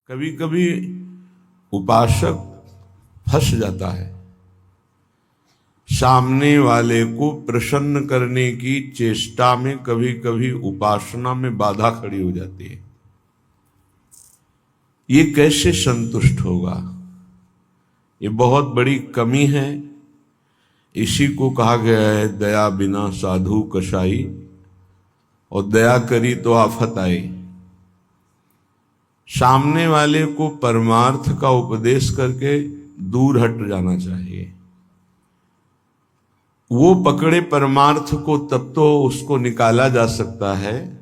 कभी कभी उपासक फंस जाता है। सामने वाले को प्रसन्न करने की चेष्टा में कभी कभी उपासना में बाधा खड़ी हो जाती है। ये कैसे संतुष्ट होगा? ये बहुत बड़ी कमी है। इसी को कहा गया है दया बिना साधु कसाई, और दया करी तो आफत आई। सामने वाले को परमार्थ का उपदेश करके दूर हट जाना चाहिए। वो पकड़े परमार्थ को तब तो उसको निकाला जा सकता है,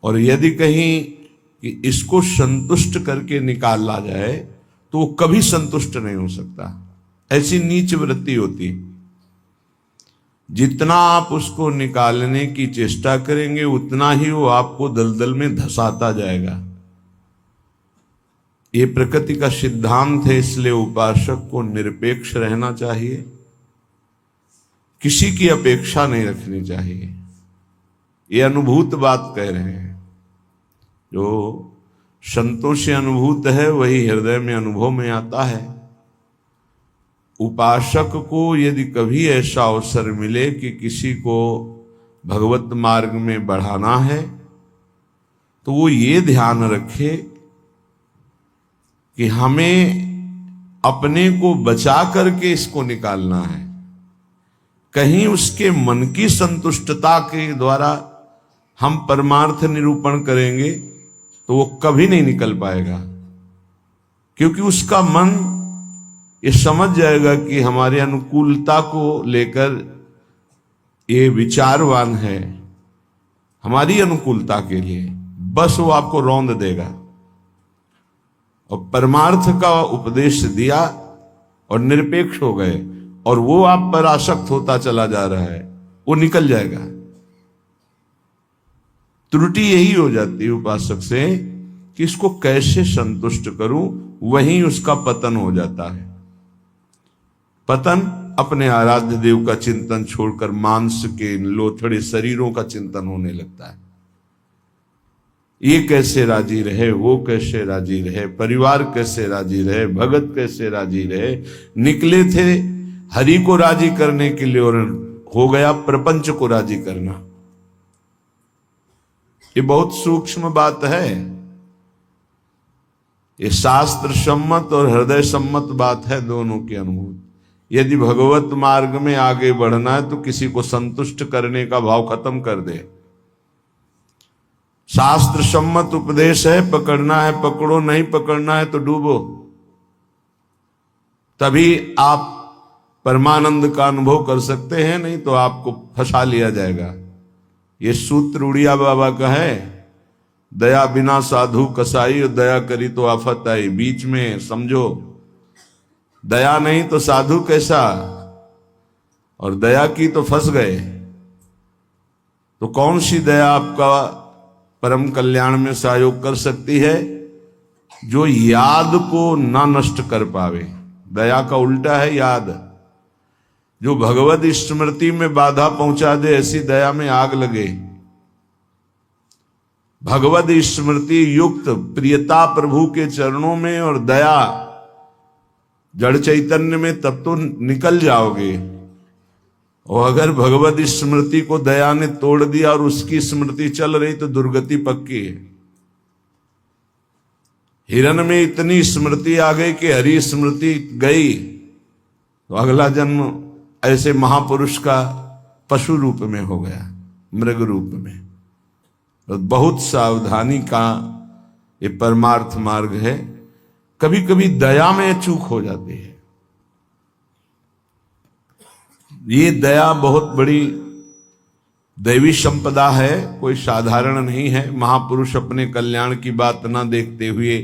और यदि कहीं कि इसको संतुष्ट करके निकाला जाए तो वो कभी संतुष्ट नहीं हो सकता। ऐसी नीच वृत्ति होती। जितना आप उसको निकालने की चेष्टा करेंगे उतना ही वो आपको दलदल में धंसाता जाएगा। ये प्रकृति का सिद्धांत है, इसलिए उपासक को निरपेक्ष रहना चाहिए, किसी की अपेक्षा नहीं रखनी चाहिए। ये अनुभूत बात कह रहे हैं। जो संतों से अनुभूत है वही हृदय में अनुभव में आता है। उपासक को यदि कभी ऐसा अवसर मिले कि किसी को भगवत मार्ग में बढ़ाना है तो वो ये ध्यान रखे कि हमें अपने को बचा करके इसको निकालना है। कहीं उसके मन की संतुष्टता के द्वारा हम परमार्थ निरूपण करेंगे तो वो कभी नहीं निकल पाएगा, क्योंकि उसका मन ये समझ जाएगा कि हमारे अनुकूलता को लेकर ये विचारवान है, हमारी अनुकूलता के लिए, बस वो आपको रौंद देगा। और परमार्थ का उपदेश दिया और निरपेक्ष हो गए और वो आप पर आसक्त होता चला जा रहा है, वो निकल जाएगा। त्रुटि यही हो जाती है उपासक से कि इसको कैसे संतुष्ट करूं, वहीं उसका पतन हो जाता है। पतन अपने आराध्य देव का चिंतन छोड़कर मांस के लोथड़े शरीरों का चिंतन होने लगता है। ये कैसे राजी रहे, वो कैसे राजी रहे, परिवार कैसे राजी रहे, भगत कैसे राजी रहे। निकले थे हरि को राजी करने के लिए और हो गया प्रपंच को राजी करना। ये बहुत सूक्ष्म बात है। ये शास्त्र सम्मत और हृदय सम्मत बात है, दोनों की अनुभूति। यदि भगवत मार्ग में आगे बढ़ना है तो किसी को संतुष्ट करने का भाव खत्म कर दे। शास्त्र सम्मत उपदेश है, पकड़ना है पकड़ो, नहीं पकड़ना है तो डूबो। तभी आप परमानंद का अनुभव कर सकते हैं, नहीं तो आपको फंसा लिया जाएगा। ये सूत्र उड़िया बाबा का है, दया बिना साधु कसाई, और दया करी तो आफत आई। बीच में समझो, दया नहीं तो साधु कैसा, और दया की तो फंस गए। तो कौन सी दया आपका परम कल्याण में सहयोग कर सकती है? जो याद को ना नष्ट कर पावे। दया का उल्टा है याद। जो भगवत स्मृति में बाधा पहुंचा दे, ऐसी दया में आग लगे। भगवत स्मृति युक्त प्रियता प्रभु के चरणों में और दया जड़ चैतन्य में, तब तो निकल जाओगे। और अगर भगवत स्मृति को दया ने तोड़ दिया और उसकी स्मृति चल रही तो दुर्गति पक्की है। हिरण में इतनी स्मृति आ गई कि हरि स्मृति गई तो अगला जन्म ऐसे महापुरुष का पशु रूप में हो गया, मृग रूप में। तो बहुत सावधानी का ये परमार्थ मार्ग है। कभी कभी दया में चूक हो जाती है। ये दया बहुत बड़ी दैवी संपदा है, कोई साधारण नहीं है। महापुरुष अपने कल्याण की बात ना देखते हुए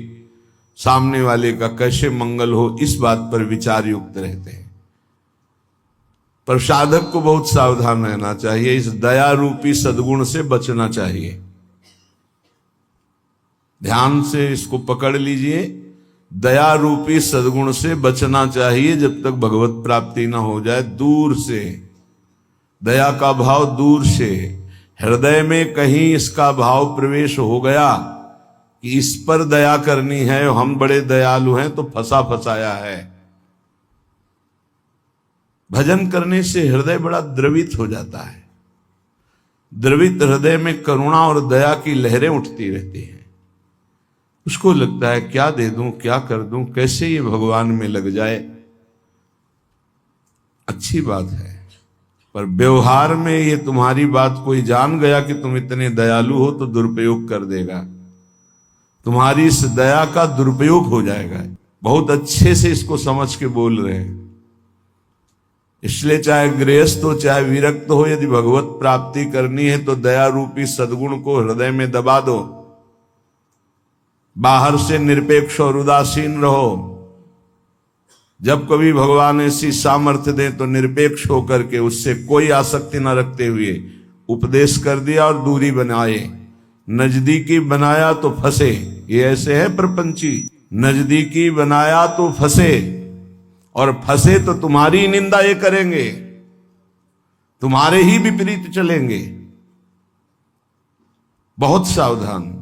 सामने वाले का कैसे मंगल हो, इस बात पर विचार युक्त रहते हैं। पर साधक को बहुत सावधान रहना चाहिए। इस दया रूपी सद्गुण से बचना चाहिए। ध्यान से इसको पकड़ लीजिए। दया रूपी सद्गुण से बचना चाहिए जब तक भगवत प्राप्ति ना हो जाए। दूर से दया का भाव, दूर से हृदय में कहीं इसका भाव प्रवेश हो गया कि इस पर दया करनी है, हम बड़े दयालु हैं तो फंसा फंसाया है। भजन करने से हृदय बड़ा द्रवित हो जाता है। द्रवित हृदय में करुणा और दया की लहरें उठती रहती हैं। उसको लगता है क्या दे दूं, क्या कर दूं, कैसे ये भगवान में लग जाए। अच्छी बात है, पर व्यवहार में ये तुम्हारी बात कोई जान गया कि तुम इतने दयालु हो तो दुरुपयोग कर देगा, तुम्हारी इस दया का दुरुपयोग हो जाएगा। बहुत अच्छे से इसको समझ के बोल रहे हैं। इसलिए चाहे गृहस्थ हो चाहे विरक्त हो, यदि भगवत प्राप्ति करनी है तो दया रूपी सद्गुण को हृदय में दबा दो। बाहर से निरपेक्ष और उदासीन रहो। जब कभी भगवान ऐसी सामर्थ्य दे तो निरपेक्ष होकर के उससे कोई आसक्ति न रखते हुए उपदेश कर दिया और दूरी बनाए। नजदीकी बनाया तो फंसे, ये ऐसे है प्रपंची। नजदीकी बनाया तो फंसे, और फंसे तो तुम्हारी निंदा ये करेंगे, तुम्हारे ही विपरीत चलेंगे। बहुत सावधान।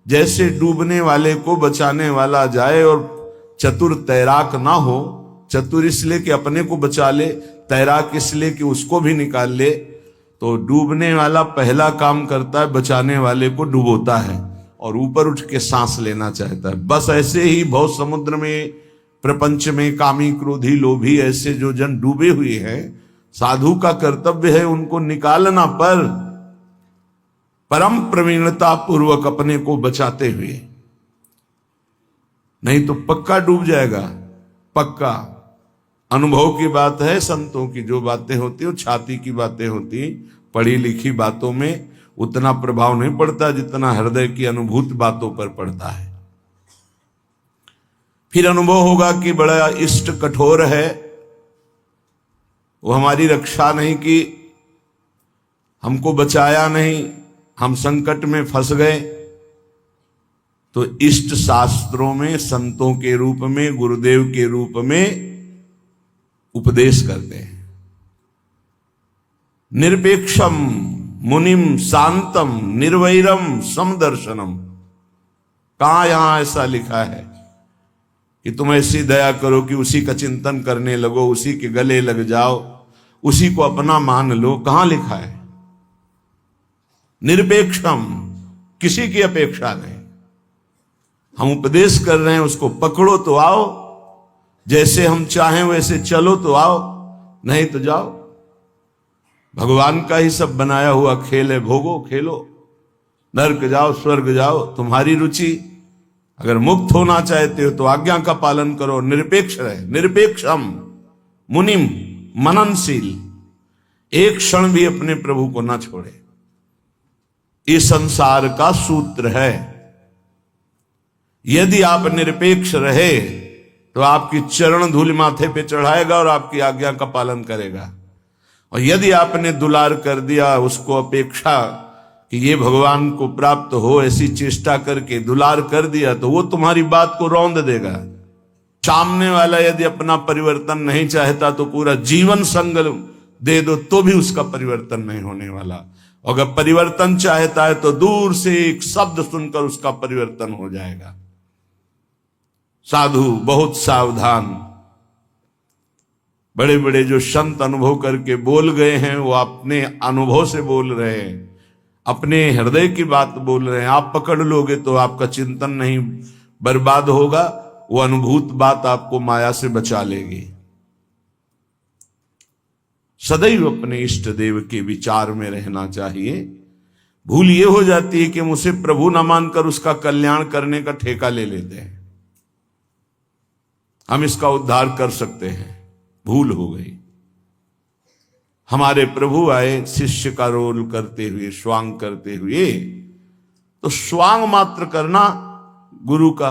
जैसे डूबने वाले को बचाने वाला जाए और चतुर तैराक ना हो, चतुर इसलिए कि अपने को बचा ले, तैराक इसलिए कि उसको भी निकाल ले, तो डूबने वाला पहला काम करता है बचाने वाले को डुबोता है और ऊपर उठ के सांस लेना चाहता है। बस ऐसे ही भव समुद्र में, प्रपंच में कामी क्रोधी लोभी ऐसे जो जन डूबे हुए हैं, साधु का कर्तव्य है उनको निकालना, पर परम प्रवीणता पूर्वक अपने को बचाते हुए, नहीं तो पक्का डूब जाएगा। पक्का अनुभव की बात है। संतों की जो बातें होती वो छाती की बातें होती, पढ़ी लिखी बातों में उतना प्रभाव नहीं पड़ता जितना हृदय की अनुभूत बातों पर पड़ता है। फिर अनुभव होगा कि बड़ा इष्ट कठोर है, वो हमारी रक्षा नहीं की, हमको बचाया नहीं, हम संकट में फंस गए। तो इष्ट शास्त्रों में संतों के रूप में, गुरुदेव के रूप में उपदेश करते हैं। निरपेक्षम मुनिम शांतम निर्वैरम समदर्शनम। कहां यहां ऐसा लिखा है कि तुम ऐसी दया करो कि उसी का चिंतन करने लगो, उसी के गले लग जाओ, उसी को अपना मान लो? कहां लिखा है? निरपेक्षम, किसी की अपेक्षा नहीं। हम उपदेश कर रहे हैं, उसको पकड़ो तो आओ, जैसे हम चाहें वैसे चलो तो आओ, नहीं तो जाओ। भगवान का ही सब बनाया हुआ खेल है, भोगो खेलो, नरक जाओ स्वर्ग जाओ, तुम्हारी रुचि। अगर मुक्त होना चाहते हो तो आज्ञा का पालन करो, निरपेक्ष रहे। निरपेक्षम मुनिम, मननशील, एक क्षण भी अपने प्रभु को ना छोड़े। इस संसार का सूत्र है। यदि आप निरपेक्ष रहे तो आपकी चरण धूल माथे पे चढ़ाएगा और आपकी आज्ञा का पालन करेगा। और यदि आपने दुलार कर दिया, उसको अपेक्षा कि ये भगवान को प्राप्त हो, ऐसी चेष्टा करके दुलार कर दिया, तो वो तुम्हारी बात को रौंद देगा। सामने वाला यदि अपना परिवर्तन नहीं चाहता तो पूरा जीवन संग दे दो तो भी उसका परिवर्तन नहीं होने वाला। अगर परिवर्तन चाहता है तो दूर से एक शब्द सुनकर उसका परिवर्तन हो जाएगा। साधु बहुत सावधान। बड़े बड़े जो संत अनुभव करके बोल गए हैं, वो अपने अनुभव से बोल रहे हैं, अपने हृदय की बात बोल रहे हैं। आप पकड़ लोगे तो आपका चिंतन नहीं बर्बाद होगा, वो अनुभूत बात आपको माया से बचा लेगी। सदैव अपने इष्ट देव के विचार में रहना चाहिए। भूल ये हो जाती है कि मुझे प्रभु न मानकर उसका कल्याण करने का ठेका ले लेते हैं, हम इसका उद्धार कर सकते हैं। भूल हो गई। हमारे प्रभु आए शिष्य का रोल करते हुए, स्वांग करते हुए, तो स्वांग मात्र करना गुरु का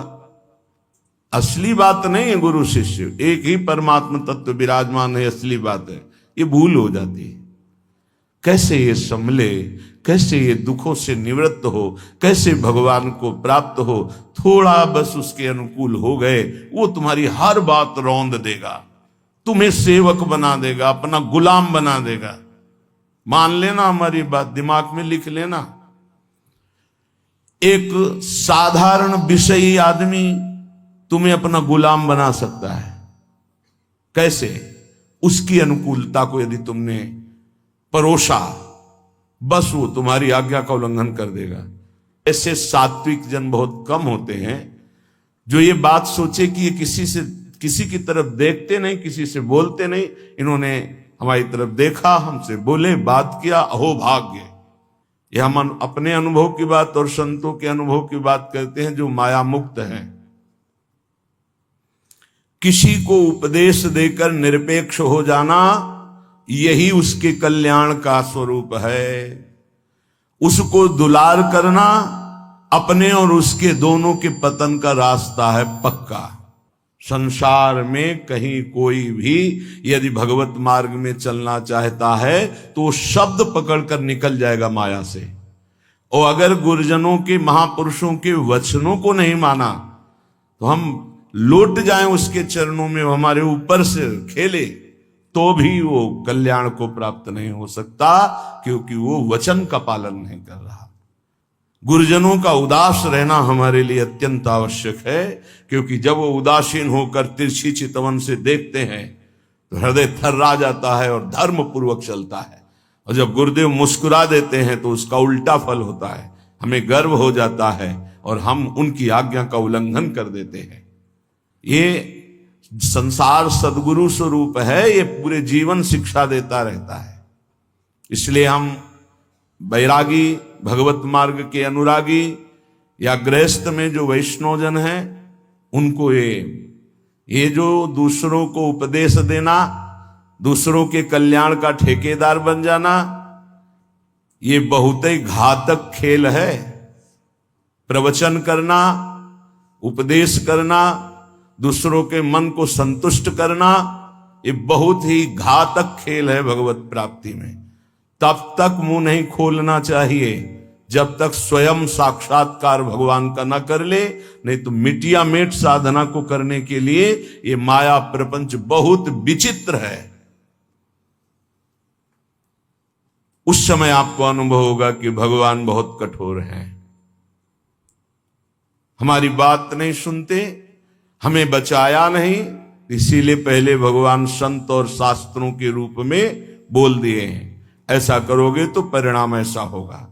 असली बात नहीं है। गुरु शिष्य एक ही परमात्मा तत्व विराजमान है, असली बात है। ये भूल हो जाती है। कैसे ये संभले, कैसे ये दुखों से निवृत्त हो, कैसे भगवान को प्राप्त हो। थोड़ा बस उसके अनुकूल हो गए, वो तुम्हारी हर बात रौंद देगा, तुम्हें सेवक बना देगा, अपना गुलाम बना देगा। मान लेना हमारी बात, दिमाग में लिख लेना। एक साधारण विषयी आदमी तुम्हें अपना गुलाम बना सकता है। कैसे? उसकी अनुकूलता को यदि तुमने परोसा, बस वो तुम्हारी आज्ञा का उल्लंघन कर देगा। ऐसे सात्विक जन बहुत कम होते हैं जो ये बात सोचे कि ये किसी की तरफ देखते नहीं, किसी से बोलते नहीं। इन्होंने हमारी तरफ देखा, हमसे बोले, बात किया, अहो भाग्य। ये हम अपने अनुभव की बात और संतों के अनुभव की बात करते हैं जो माया मुक्त हैं। किसी को उपदेश देकर निरपेक्ष हो जाना, यही उसके कल्याण का स्वरूप है। उसको दुलार करना अपने और उसके दोनों के पतन का रास्ता है पक्का। संसार में कहीं कोई भी यदि भगवत मार्ग में चलना चाहता है तो शब्द पकड़कर निकल जाएगा माया से। और अगर गुरुजनों के, महापुरुषों के वचनों को नहीं माना तो हम लौट जाएं उसके चरणों में, हमारे ऊपर से खेले, तो भी वो कल्याण को प्राप्त नहीं हो सकता, क्योंकि वो वचन का पालन नहीं कर रहा। गुरुजनों का उदास रहना हमारे लिए अत्यंत आवश्यक है, क्योंकि जब वो उदासीन होकर तिरछी चितवन से देखते हैं तो हृदय थर्रा जाता है और धर्म पूर्वक चलता है। और जब गुरुदेव मुस्कुरा देते हैं तो उसका उल्टा फल होता है, हमें गर्व हो जाता है और हम उनकी आज्ञा का उल्लंघन कर देते हैं। ये संसार सद्गुरु स्वरूप है, ये पूरे जीवन शिक्षा देता रहता है। इसलिए हम बैरागी, भगवत मार्ग के अनुरागी या गृहस्थ में जो वैष्णवजन हैं, उनको ये जो दूसरों को उपदेश देना, दूसरों के कल्याण का ठेकेदार बन जाना, ये बहुत ही घातक खेल है। प्रवचन करना, उपदेश करना, दूसरों के मन को संतुष्ट करना, ये बहुत ही घातक खेल है भगवत प्राप्ति में। तब तक मुंह नहीं खोलना चाहिए जब तक स्वयं साक्षात्कार भगवान का न कर ले, नहीं तो मिटिया मेट साधना को करने के लिए ये माया प्रपंच बहुत विचित्र है। उस समय आपको अनुभव होगा कि भगवान बहुत कठोर हैं, हमारी बात नहीं सुनते, हमें बचाया नहीं, इसीलिए पहले भगवान संत और शास्त्रों के रूप में बोल दिए हैं, ऐसा करोगे तो परिणाम ऐसा होगा।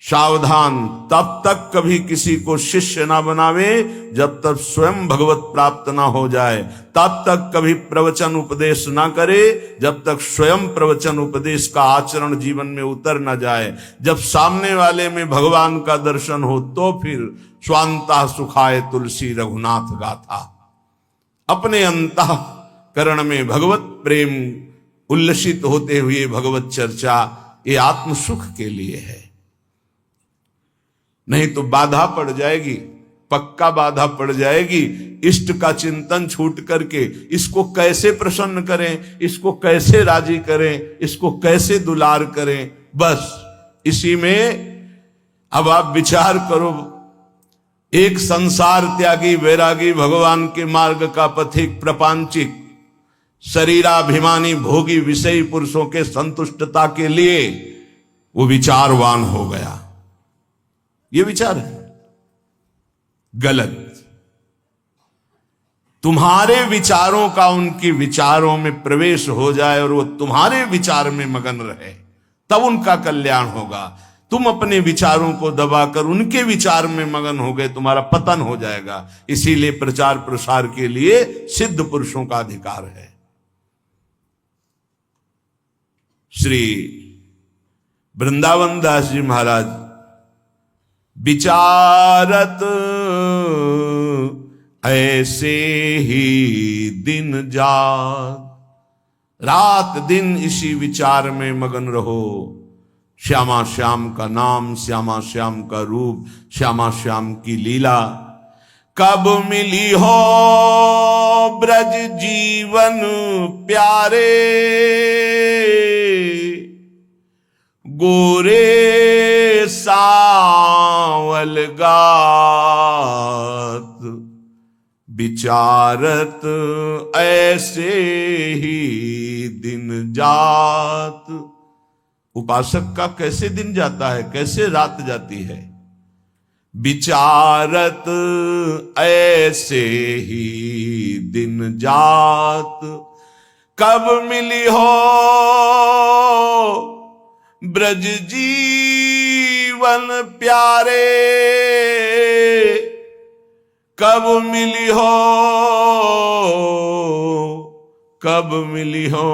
सावधान, तब तक कभी किसी को शिष्य ना बनावे जब तक स्वयं भगवत प्राप्त ना हो जाए। तब तक कभी प्रवचन उपदेश ना करे जब तक स्वयं प्रवचन उपदेश का आचरण जीवन में उतर ना जाए। जब सामने वाले में भगवान का दर्शन हो तो फिर स्वांता सुखाए तुलसी रघुनाथ गाथा। अपने अंतःकरण में भगवत प्रेम उल्लसित होते हुए भगवत चर्चा, ये आत्म सुख के लिए है। नहीं तो बाधा पड़ जाएगी, पक्का बाधा पड़ जाएगी। इष्ट का चिंतन छूट करके इसको कैसे प्रसन्न करें, इसको कैसे राजी करें, इसको कैसे दुलार करें, बस इसी में अब आप विचार करो। एक संसार त्यागी वैरागी भगवान के मार्ग का पथिक प्रपंचिक शरीराभिमानी भोगी विषयी पुरुषों के संतुष्टता के लिए वो विचारवान हो गया। ये विचार है गलत। तुम्हारे विचारों का उनके विचारों में प्रवेश हो जाए और वो तुम्हारे विचार में मगन रहे, तब उनका कल्याण होगा। तुम अपने विचारों को दबाकर उनके विचार में मगन हो गए, तुम्हारा पतन हो जाएगा। इसीलिए प्रचार प्रसार के लिए सिद्ध पुरुषों का अधिकार है। श्री वृंदावन दास जी महाराज विचारत ऐसे ही दिन रात दिन इसी विचार में मगन रहो। श्यामा श्याम का नाम, श्यामा श्याम का रूप, श्यामा श्याम की लीला। कब मिली हो ब्रज जीवन प्यारे, गोरे सावल गात, विचारत ऐसे ही दिन जात। उपासक का कैसे दिन जाता है, कैसे रात जाती है। विचारत ऐसे ही दिन जात, कब मिली हो ब्रज जीवन प्यारे, कब मिली हो, कब मिली हो,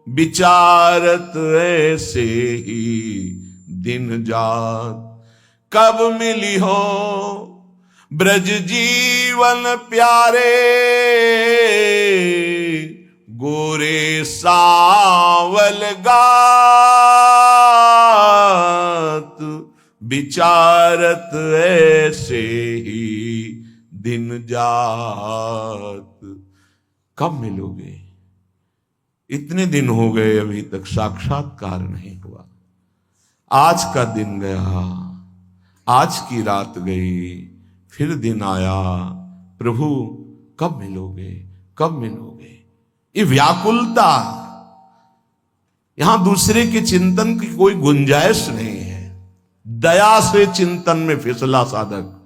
विचारत ऐसे ही दिन जात, कब मिली हो ब्रज जीवन प्यारे, गोरे सावल गात, विचारत ऐसे ही दिन जात। कब मिलोगे? इतने दिन हो गए अभी तक साक्षात्कार नहीं हुआ। आज का दिन गया, आज की रात गई, फिर दिन आया, प्रभु कब मिलोगे, कब मिलोगे? ये व्याकुलता, यहां दूसरे के चिंतन की कोई गुंजाइश नहीं है। दया से चिंतन में फिसला साधक।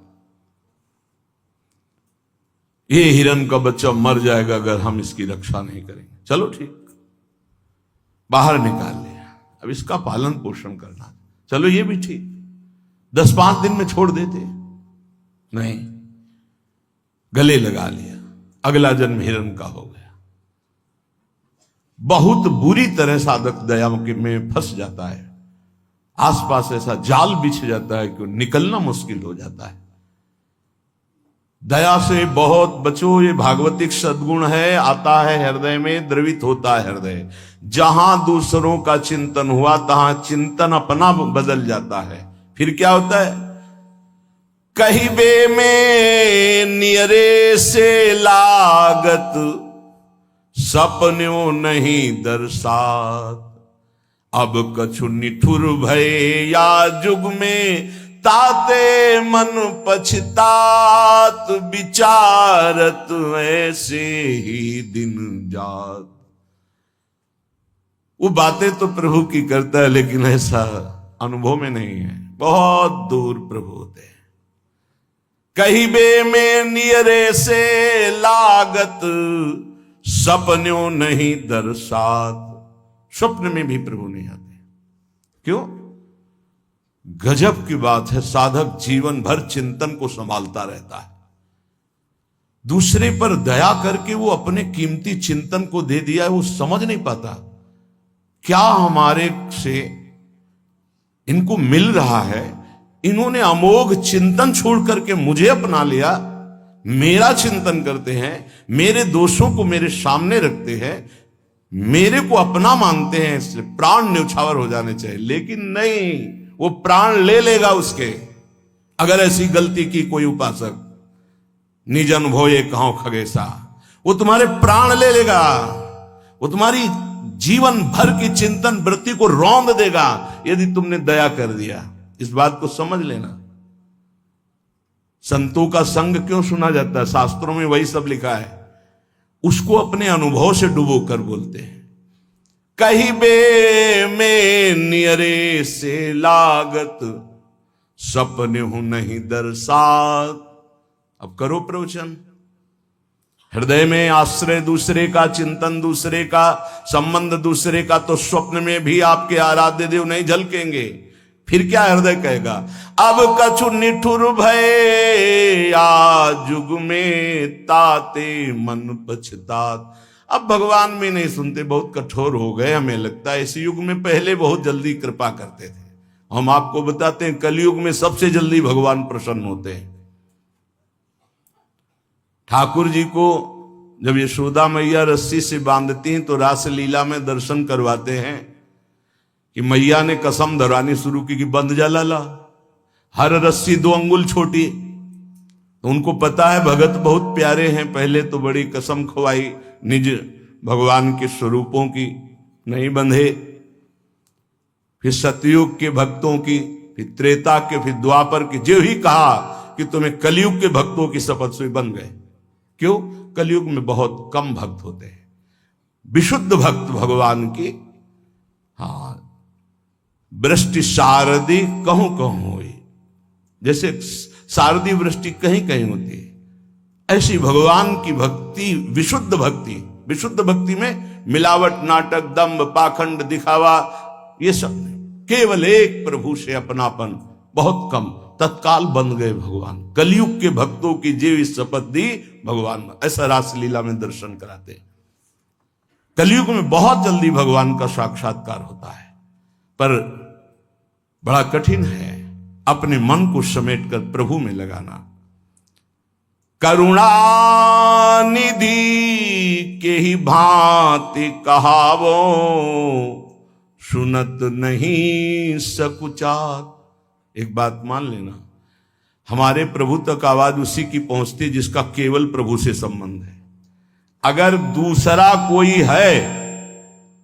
ये हिरण का बच्चा मर जाएगा अगर हम इसकी रक्षा नहीं करेंगे, चलो ठीक, बाहर निकाल लिया, अब इसका पालन पोषण करना, चलो ये भी ठीक, 10-5 दिन में छोड़ देते, नहीं, गले लगा लिया, अगला जन्म हिरण का हो गया। बहुत बुरी तरह साधक दया में फंस जाता है, आसपास ऐसा जाल बिछ जाता है कि निकलना मुश्किल हो जाता है। दया से बहुत बचो, ये भागवतिक सद्गुण है, आता है हृदय में, द्रवित होता है हृदय। जहां दूसरों का चिंतन हुआ तहां चिंतन अपना बदल जाता है। फिर क्या होता है? कहिबे में नियरे से लागत, सपन्यों नहीं दर्शात, अब कछु निठुर भय या जुग में, ताते मन पछतात, विचारत ऐसे ही दिन जात। वो बातें तो प्रभु की करता है, लेकिन ऐसा अनुभव में नहीं है, बहुत दूर प्रभु होते हैं। कहिबे में नियरे से लागत, सपन्यों नहीं दर्शात, स्वप्न में भी प्रभु नहीं आते। क्यों? गजब की बात है, साधक जीवन भर चिंतन को संभालता रहता है, दूसरे पर दया करके वो अपने कीमती चिंतन को दे दिया है, वो समझ नहीं पाता क्या हमारे से इनको मिल रहा है। इन्होंने अमोघ चिंतन छोड़ करके मुझे अपना लिया, मेरा चिंतन करते हैं, मेरे दोषों को मेरे सामने रखते हैं, मेरे को अपना मानते हैं, इसलिए प्राण न्यौछावर हो जाने चाहिए। लेकिन नहीं, वो प्राण ले लेगा उसके, अगर ऐसी गलती की कोई उपासक। निज अनुभव ये कहो खगेसा, वो तुम्हारे प्राण ले लेगा, वो तुम्हारी जीवन भर की चिंतन वृत्ति को रौंद देगा यदि तुमने दया कर दिया। इस बात को समझ लेना। संतों का संग क्यों सुना जाता है? शास्त्रों में वही सब लिखा है, उसको अपने अनुभव से डुबो कर बोलते हैं। कहिबे में नियरे से लागत, सपने हूं नहीं दर्शात। अब करो प्रवचन। हृदय में आश्रय दूसरे का, चिंतन दूसरे का, संबंध दूसरे का, तो स्वप्न में भी आपके आराध्य देव नहीं झलकेंगे। फिर क्या हृदय कहेगा? अब कछु निठुर भय या जुग में, ताते मन पछतात। अब भगवान भी नहीं सुनते, बहुत कठोर हो गए, हमें लगता है। इस युग में पहले बहुत जल्दी कृपा करते थे। हम आपको बताते हैं, कलयुग में सबसे जल्दी भगवान प्रसन्न होते हैं। ठाकुर जी को जब यशोदा मैया रस्सी से बांधती हैं तो रासलीला में दर्शन करवाते हैं कि मैया ने कसम धरवानी शुरू की कि बंध जा लाला, हर रस्सी 2 अंगुल छोटी। तो उनको पता है भगत बहुत प्यारे हैं, पहले तो बड़ी कसम खवाई निज भगवान के स्वरूपों की, नहीं बंधे। फिर सतयुग के भक्तों की, फिर त्रेता के, फिर द्वापर की, जो ही कहा कि तुम्हें कलयुग के भक्तों की शपथ से बन गए। क्यों? कलयुग में बहुत कम भक्त होते हैं, विशुद्ध भक्त भगवान की। हाँ, वृष्टि शारदी कहूं कहूं हुई, जैसे शारदीय वृष्टि कहीं कहीं होती है, ऐसी भगवान की भक्ति, विशुद्ध भक्ति। विशुद्ध भक्ति में मिलावट, नाटक, दंभ, पाखंड, दिखावा, ये सब नहीं। केवल एक प्रभु से अपनापन, बहुत कम, तत्काल बन गए भगवान। कलयुग के भक्तों की जीव शपथ दी भगवान, ऐसा रासलीला में दर्शन कराते। कलयुग में बहुत जल्दी भगवान का साक्षात्कार होता है, पर बड़ा कठिन है अपने मन को समेटकर प्रभु में लगाना। करुणा निधि के ही भांति कहावो, सुनत नहीं सकुचार। एक बात मान लेना, हमारे प्रभु तक आवाज उसी की पहुंचती जिसका केवल प्रभु से संबंध है। अगर दूसरा कोई है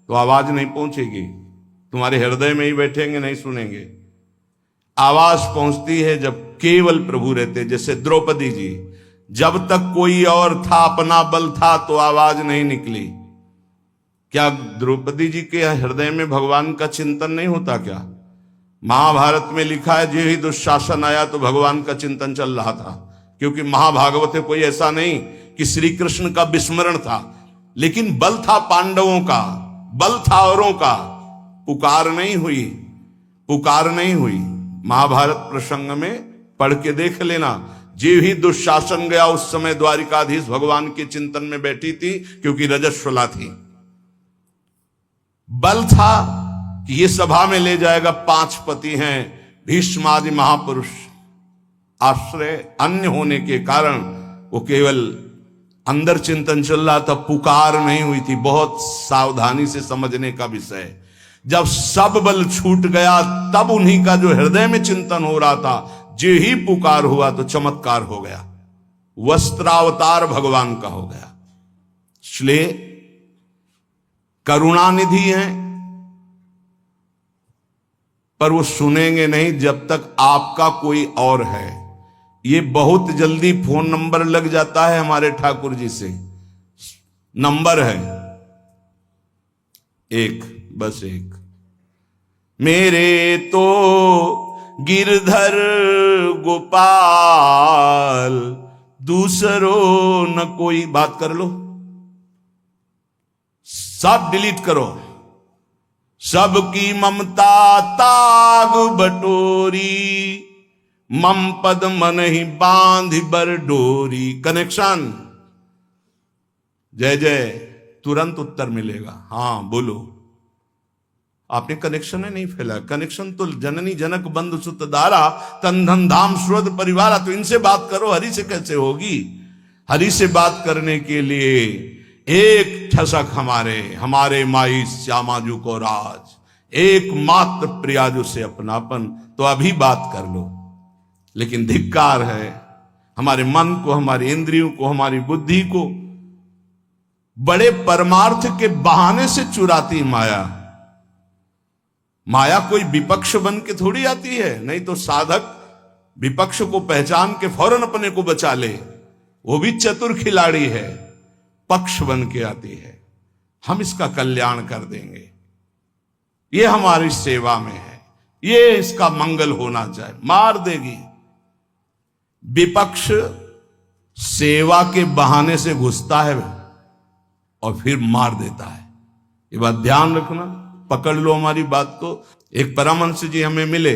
तो आवाज नहीं पहुंचेगी, तुम्हारे हृदय में ही बैठेंगे, नहीं सुनेंगे। आवाज पहुंचती है जब केवल प्रभु रहते। जैसे द्रौपदी जी, जब तक कोई और था, अपना बल था, तो आवाज नहीं निकली। क्या द्रौपदी जी के हृदय में भगवान का चिंतन नहीं होता क्या? महाभारत में लिखा है, जो ही दुशासन आया तो भगवान का चिंतन चल रहा था, क्योंकि महाभागवत कोई ऐसा नहीं कि श्री कृष्ण का विस्मरण था, लेकिन बल था पांडवों का, बल था औरों का, पुकार नहीं हुई, पुकार नहीं हुई। महाभारत प्रसंग में पढ़ के देख लेना, जो ही दुशासन गया उस समय द्वारिकाधीश भगवान के चिंतन में बैठी थी, क्योंकि रजस्वला थी। बल था कि ये सभा में ले जाएगा, 5 पति हैं, भीष्म आदि महापुरुष, आश्रय अन्य होने के कारण वो केवल अंदर चिंतन चल रहा था, पुकार नहीं हुई थी। बहुत सावधानी से समझने का विषय। जब सब बल छूट गया तब उन्हीं का जो हृदय में चिंतन हो रहा था, जो ही पुकार हुआ तो चमत्कार हो गया, वस्त्रावतार भगवान का हो गया। इसलिए करुणानिधि हैं, पर वो सुनेंगे नहीं जब तक आपका कोई और है। ये बहुत जल्दी फोन नंबर लग जाता है हमारे ठाकुर जी से। नंबर है एक, बस एक। मेरे तो गिरधर गोपाल, दूसरों न कोई। बात कर लो, सब डिलीट करो। सबकी ममता ताग बटोरी, मम पद मन ही बांध बर डोरी। कनेक्शन, जय जय, तुरंत उत्तर मिलेगा। हाँ बोलो, आपने कनेक्शन नहीं फैला। कनेक्शन तो जननी जनक बंधु सुत दारा, तन धन धाम सुरद परिवारा। तो इनसे बात करो, हरि से कैसे होगी? हरि से बात करने के लिए एक ठसक हमारे माई श्यामाजू को राज, एकमात्र प्रियाजू से अपनापन। तो अभी बात कर लो। लेकिन धिक्कार है हमारे मन को, हमारी इंद्रियों को, हमारी बुद्धि को बड़े परमार्थ के बहाने से चुराती माया। माया कोई विपक्ष बन के थोड़ी आती है, नहीं तो साधक विपक्ष को पहचान के फौरन अपने को बचा ले, वो भी चतुर खिलाड़ी है। पक्ष बन के आती है, हम इसका कल्याण कर देंगे, ये हमारी सेवा में है, ये इसका मंगल होना चाहिए। मार देगी। विपक्ष सेवा के बहाने से घुसता है और फिर मार देता है। ये बात ध्यान रखना, पकड़ लो हमारी बात को। एक परमहंस जी हमें मिले,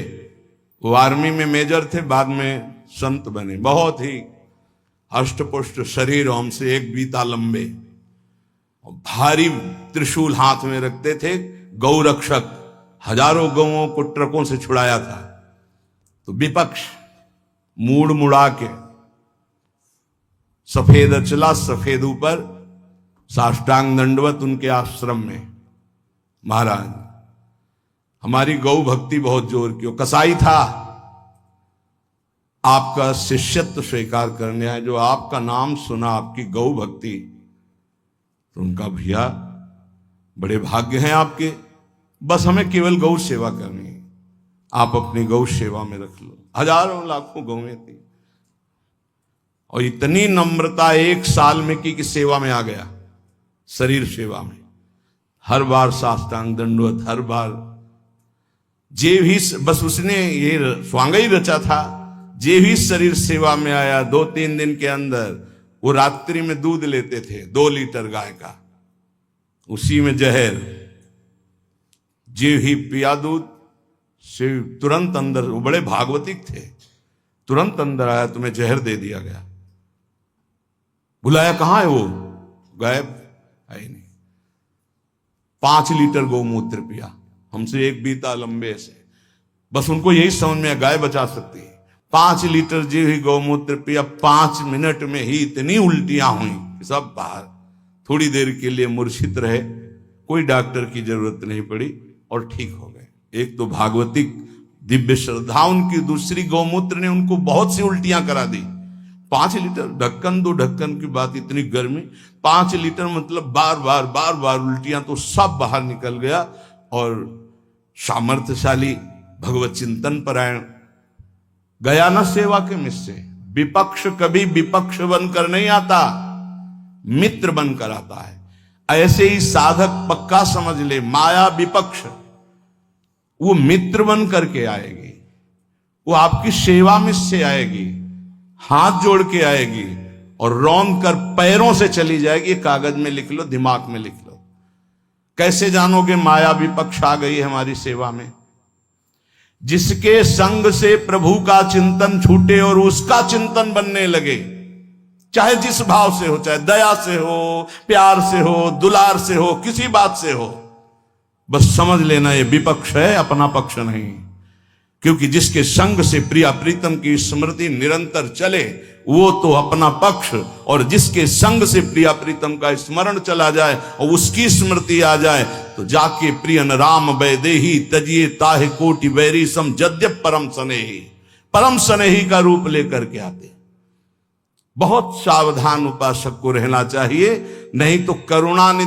वो आर्मी में मेजर थे, बाद में संत बने। बहुत ही अष्टपुष्ट शरीर, हमसे एक बीता लंबे, भारी त्रिशूल हाथ में रखते थे। गौ रक्षक, हजारों गौओं को ट्रकों से छुड़ाया था। तो विपक्ष मूड मुड़ा के सफेद अचला, सफेद ऊपर, साष्टांग दंडवत उनके आश्रम में। महाराज हमारी गौ भक्ति बहुत जोर की, कसाई था, आपका शिष्यत्व स्वीकार करने आए, जो आपका नाम सुना, आपकी गौ भक्ति, तो उनका भैया बड़े भाग्य हैं आपके, बस हमें केवल गौ सेवा करनी है, आप अपनी गौ सेवा में रख लो। हजारों लाखों गौएं थी और इतनी नम्रता 1 साल में की कि सेवा में आ गया, शरीर सेवा में। हर बार साष्टांग दंडवत, हर बार जे भी, बस उसने ये स्वांग ही रचा था, जे भी शरीर सेवा में आया 2-3 दिन के अंदर वो रात्रि में दूध लेते थे 2 लीटर गाय का, उसी में जहर, जे ही पिया दूध से तुरंत अंदर, वो बड़े भागवतिक थे, तुरंत अंदर आया, तुम्हें जहर दे दिया गया। बुलाया, कहां है वो? गायब, है ही नहीं। 5 लीटर गौमूत्र पिया, हमसे एक बीता लंबे से, बस उनको यही समझ में गाय बचा सकती है। 5 लीटर जी हुई गौमूत्र पिया, 5 मिनट में ही इतनी उल्टियां हुई कि सब बाहर। थोड़ी देर के लिए मूर्छित रहे, कोई डॉक्टर की जरूरत नहीं पड़ी और ठीक हो गए। एक तो भागवतिक दिव्य श्रद्धा उनकी, दूसरी गौमूत्र ने उनको बहुत सी उल्टियां करा दी। 5 लीटर, ढक्कन 2 ढक्कन की बात, इतनी गर्मी, 5 लीटर मतलब बार बार उल्टियां, तो सब बाहर निकल गया। और सामर्थ्यशाली भगवत चिंतन परायण गया न सेवा के मिस से। विपक्ष कभी विपक्ष बनकर नहीं आता, मित्र बनकर आता है। ऐसे ही साधक पक्का समझ ले, माया विपक्ष, वो मित्र बन करके आएगी, वो आपकी सेवा में से आएगी, हाथ जोड़ के आएगी और रौंद कर पैरों से चली जाएगी। कागज में लिख लो, दिमाग में लिख लो। कैसे जानोगे माया विपक्ष आ गई हमारी सेवा में? जिसके संग से प्रभु का चिंतन छूटे और उसका चिंतन बनने लगे, चाहे जिस भाव से हो, चाहे दया से हो, प्यार से हो, दुलार से हो, किसी बात से हो, बस समझ लेना ये विपक्ष है, अपना पक्ष नहीं। क्योंकि जिसके संग से प्रिया प्रीतम की स्मृति निरंतर चले वो तो अपना पक्ष, और जिसके संग से प्रिया प्रीतम का स्मरण चला जाए और उसकी स्मृति आ जाए तो जाके प्रियन राम वैदेही तजिए ताहे कोटि वैरी सम जद्यप परम स्नेही, परम स्नेही का रूप लेकर के आते। बहुत सावधान उपासक को रहना चाहिए, नहीं तो करुणानिधि